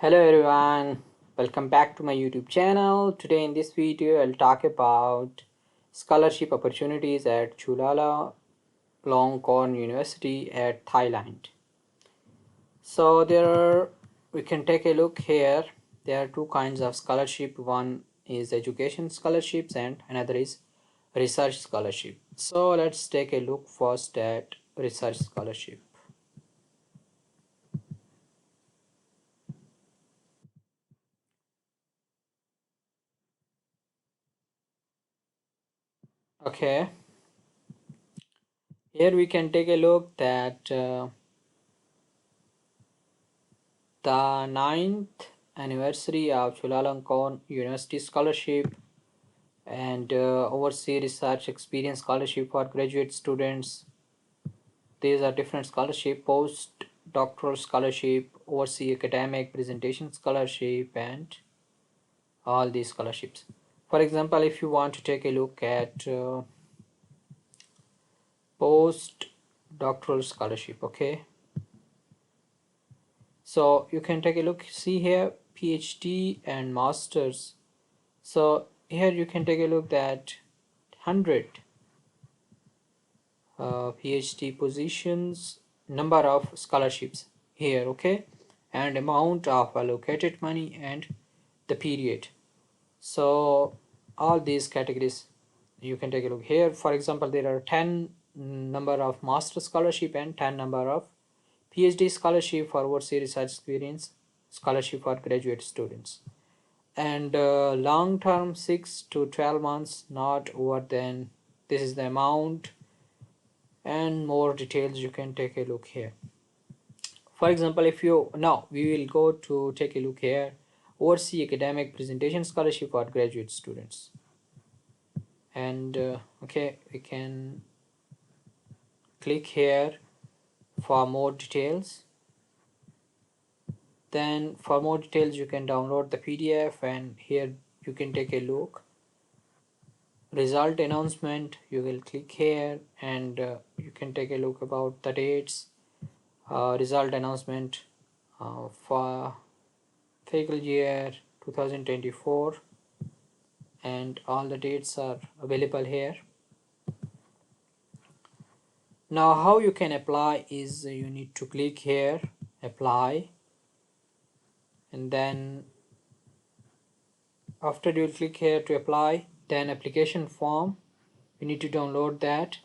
Hello everyone, welcome back to my YouTube channel. Today in this video I'll talk about scholarship opportunities at Chulalongkorn University at Thailand. So we can take a look here. There are two kinds of scholarship. One is education scholarships and another is research scholarship. So let's take a look first at research scholarship. Okay, here we can take a look that the 9th anniversary of Chulalongkorn University Scholarship and Overseas Research Experience Scholarship for graduate students. These are different scholarship: post-doctoral scholarship, Overseas Academic Presentation Scholarship, and all these scholarships. For example, if you want to take a look at post-doctoral scholarship, okay, so you can take a look. See here, PhD and masters. So here you can take a look that 100 PhD positions, number of scholarships here, okay, and amount of allocated money and the period. So all these categories you can take a look here. For example, there are 10 number of master scholarship and 10 number of PhD scholarship for overseas research experience scholarship for graduate students, and long term 6 to 12 months, not over than this is the amount, and more details you can take a look here. For example, if you now we will go to take a look here, overseas academic presentation scholarship for graduate students, and okay, we can click here for more details. Then for more details you can download the PDF, and here you can take a look. Result announcement, you will click here, and you can take a look about the dates. Result announcement for fiscal year 2024, and all the dates are available here. Now how you can apply is you need to click here, apply, and then after you click here to apply, then application form, you need to download that,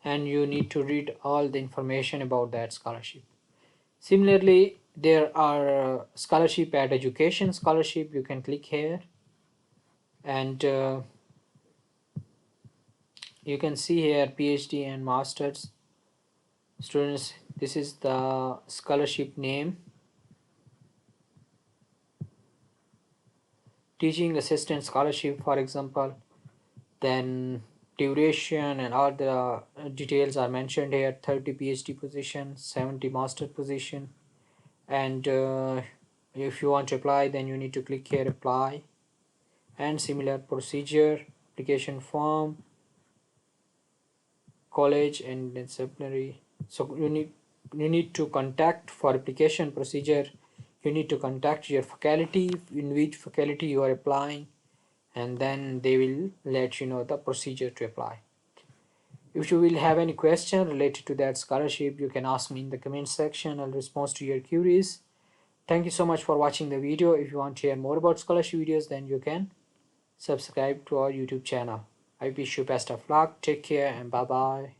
and you need to read all the information about that scholarship. Similarly, there are scholarship at education scholarship. You can click here, and you can see here PhD and masters students. This is the scholarship name. Teaching assistant scholarship, for example, then duration and all the details are mentioned here. 30 PhD position, 70 master position, and if you want to apply, then you need to click here, apply, and similar procedure, application form, college and disciplinary. So you need to contact for application procedure. You need to contact your faculty, in which faculty you are applying, and then they will let you know the procedure to apply. If you will have any question related to that scholarship, you can ask me in the comment section. I'll respond to your queries. Thank you so much for watching the video. If you want to hear more about scholarship videos, then you can subscribe to our YouTube channel. I wish you best of luck. Take care and bye bye.